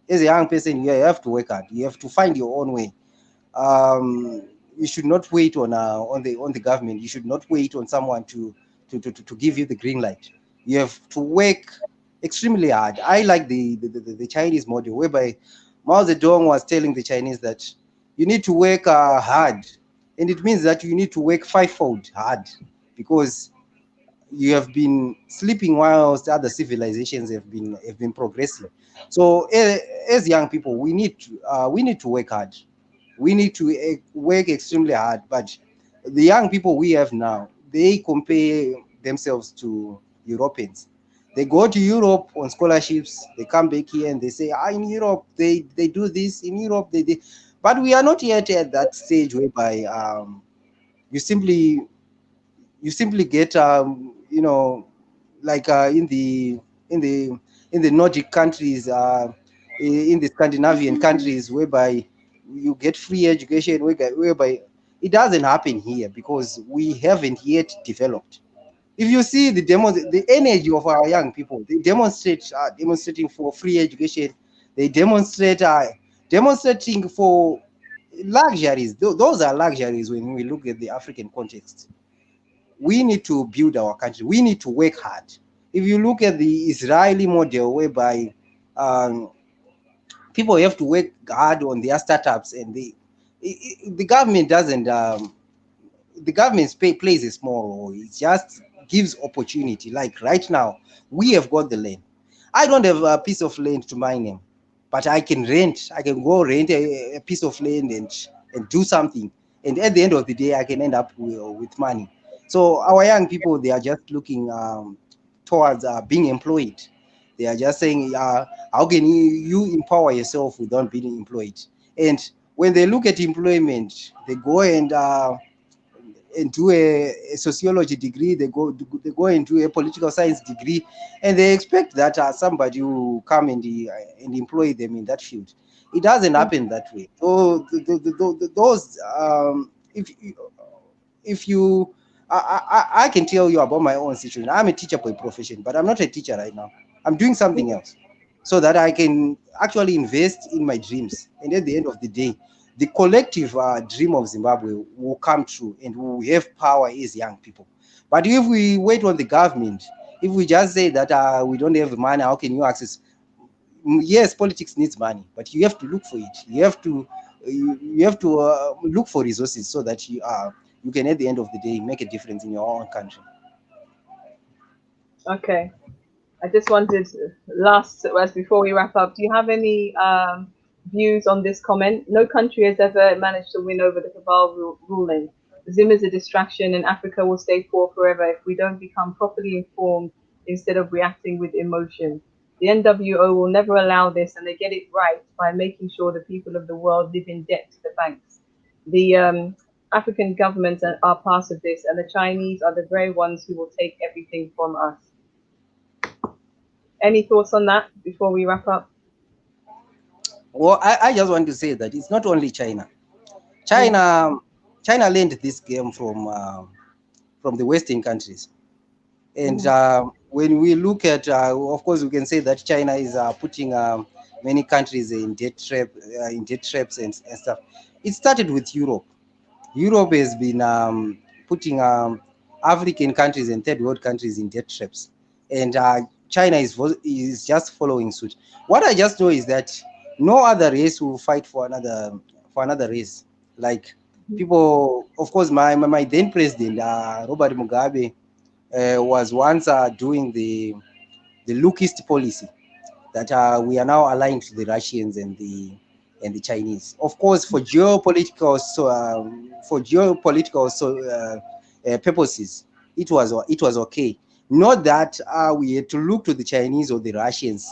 As a young person, you have to work hard. You have to find your own way. You should not wait on the government. You should not wait on someone to give you the green light. You have to work extremely hard. I like the Chinese model whereby Mao Zedong was telling the Chinese that you need to work hard, and it means that you need to work fivefold hard, because you have been sleeping whilst other civilizations have been progressing. So as young people, we need to work hard. We need to work extremely hard. But the young people we have now, they compare themselves to Europeans. They go to Europe on scholarships. They come back here and they say, in Europe they do this. In Europe they did. But we are not yet at that stage whereby you simply get like in the in the Nordic countries, in the Scandinavian countries, whereby you get free education, whereby it doesn't happen here because we haven't yet developed. If you see the energy of our young people, they demonstrating for free education. They demonstrating for luxuries. Those are luxuries when we look at the African context. We need to build our country. We need to work hard. If you look at the Israeli model, whereby people have to work hard on their startups, and the government doesn't. The government plays a small role. It just gives opportunity. Like right now, we have got the land. I don't have a piece of land to my name, but I can rent. I can go rent a piece of land and do something. And at the end of the day, I can end up with money. So our young people, they are just looking towards being employed. They are just saying, how can you empower yourself without being employed? And when they look at employment, they go and do a sociology degree. They go and do a political science degree, and they expect that somebody will come and employ them in that field. It doesn't happen that way. So those if you I can tell you about my own situation. I'm a teacher by profession, but I'm not a teacher right now. I'm doing something else so that I can actually invest in my dreams. And at the end of the day, the collective dream of Zimbabwe will come true, and we will have power as young people. But if we wait on the government, if we just say that we don't have money, how can you access? Yes, politics needs money, but you have to look for it. You have to look for resources so that you can, at the end of the day, make a difference in your own country. Okay. I just wanted last, as before we wrap up, do you have any views on this comment? No country has ever managed to win over the cabal ruling. Zim is a distraction, and Africa will stay poor forever if we don't become properly informed instead of reacting with emotion. The NWO will never allow this, and they get it right by making sure the people of the world live in debt to the banks. The African governments are part of this, and the Chinese are the very ones who will take everything from us. Any thoughts on that before we wrap up? Well, I just want to say that it's not only China. China learned this game from the Western countries. And when we look at, of course, we can say that China is putting many countries in debt traps and stuff. It started with Europe. Europe has been putting African countries and third world countries in debt traps, and China is just following suit. What I just know is that no other race will fight for another race. Like people, of course, my then president Robert Mugabe was once doing the lookist policy that we are now aligned to the Russians and the Chinese. Of course, for geopolitical purposes, it was okay. Not that we had to look to the Chinese or the Russians,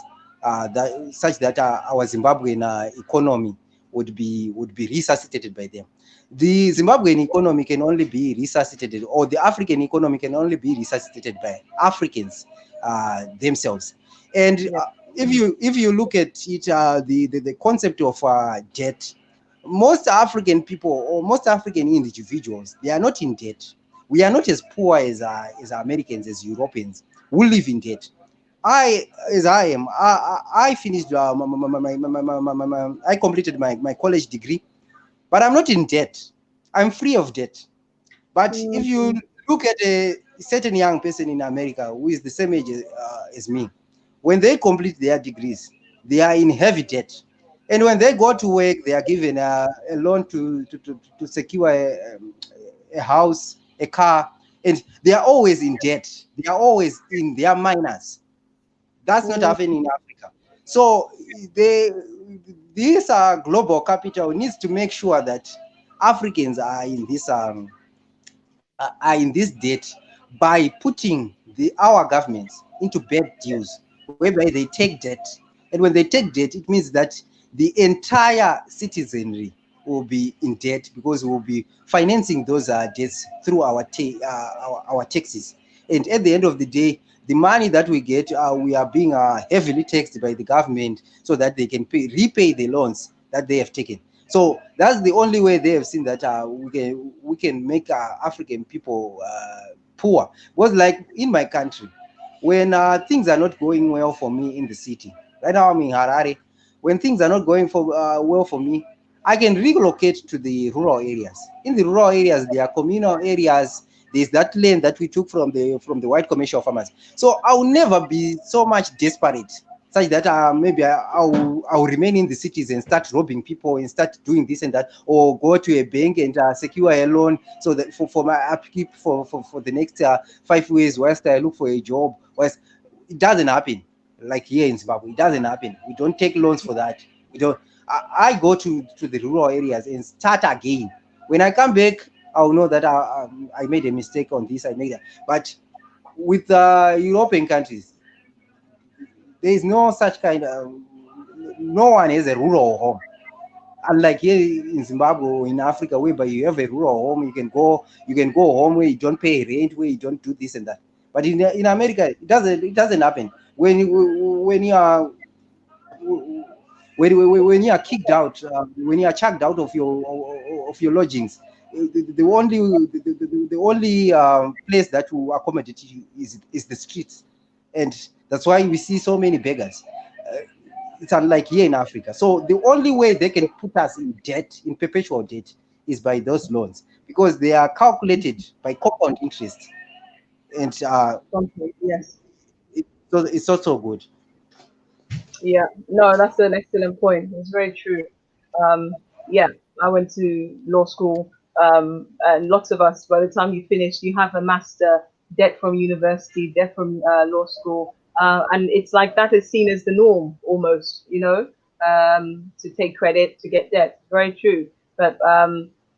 such that our Zimbabwean economy would be resuscitated by them. The Zimbabwean economy can only be resuscitated, or the African economy can only be resuscitated by Africans themselves. And if you look at it, the concept of debt, most African people or most African individuals, they are not in debt. We are not as poor as Americans, as Europeans who live in debt. I finished I completed my college degree, but I'm not in debt. I'm free of debt. But if you look at a certain young person in America who is the same age as me, when they complete their degrees, they are in heavy debt. And when they go to work, they are given a loan to secure a house, a car, and they are always in debt. They are always in their minus. That's not happening in Africa. So this global capital needs to make sure that Africans are in this debt by putting our governments into bad deals whereby they take debt. And when they take debt, it means that the entire citizenry will be in debt because we will be financing those debts through our taxes. And at the end of the day, the money that we get, we are being heavily taxed by the government so that they can repay the loans that they have taken. So that's the only way they have seen that we can make African people poor. Was like in my country, when things are not going well for me in the city. Right now I'm in Harare. When things are not going well for me, I can relocate to the rural areas. In the rural areas, there are communal areas. There's that land that we took from the white commercial farmers. So I'll never be so much desperate such that maybe I'll remain in the cities and start robbing people and start doing this and that, or go to a bank and secure a loan so that for my upkeep for the next 5 years whilst I look for a job. It doesn't happen. Like here in Zimbabwe, it doesn't happen. We don't take loans for that. We don't. I go to the rural areas and start again. When I come back, I'll know that I made a mistake on this. I made that. But with European countries, there is no such kind of. No one has a rural home. Unlike here in Zimbabwe or in Africa, whereby you have a rural home, you can go home where you don't pay rent, where you don't do this and that. But in America, it doesn't happen. When you are kicked out, when you are chucked out of your lodgings, the only place that will accommodate you is the streets, and that's why we see so many beggars. It's unlike here in Africa. So the only way they can put us in debt, in perpetual debt, is by those loans, because they are calculated by compound interest, and yes, it's also good. Yeah, no, that's an excellent point. It's very true. Yeah, I went to law school, and lots of us, by the time you finish, you have a master, debt from university, debt from law school, and it's like that is seen as the norm almost, to take credit, to get debt. Very true. But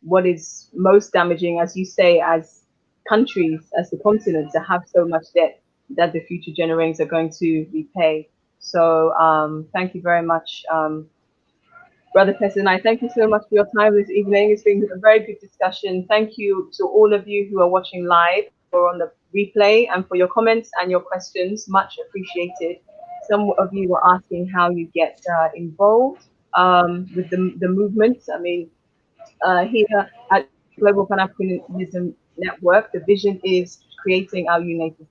what is most damaging, as you say, as countries, as the continent, to have so much debt that the future generations are going to repay. So thank you very much, Brother Tessin. I thank you so much for your time this evening. It's been a very good discussion. Thank you to all of you who are watching live or on the replay, and for your comments and your questions. Much appreciated. Some of you were asking how you get involved with the movement. I mean, here at Global Pan-Africanism Network, the vision is creating our United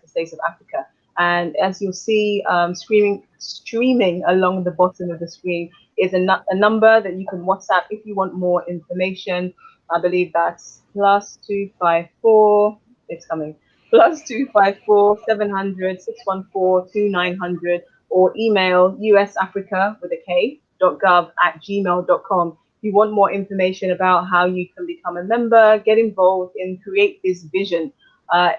States of Africa. And as you'll see, streaming along the bottom of the screen is a number that you can WhatsApp if you want more information. I believe that's +254. It's coming. +254 700 614 2900, or email usafrica with a k.gov@gmail.com. If you want more information about how you can become a member, get involved and create this vision.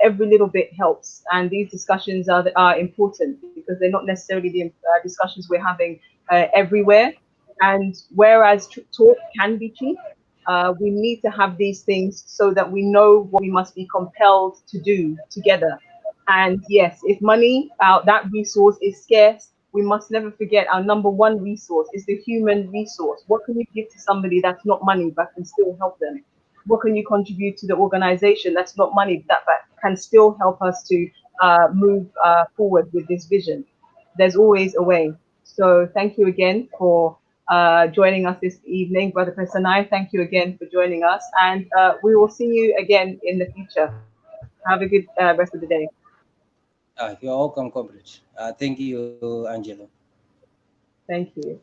Every little bit helps, and these discussions are important because they're not necessarily the discussions we're having everywhere. And whereas talk can be cheap, we need to have these things so that we know what we must be compelled to do together. And yes, if money, that resource is scarce, we must never forget our number one resource is the human resource. What can you give to somebody that's not money but can still help them? What can you contribute to the organization that's not money but can still help us to move forward with this vision? There's always a way. So thank you again for joining us this evening, Brother Presanai. Thank you again for joining us, and we will see you again in the future. Have a good rest of the day. You're welcome, comrade. Thank you, Angelo. Thank you.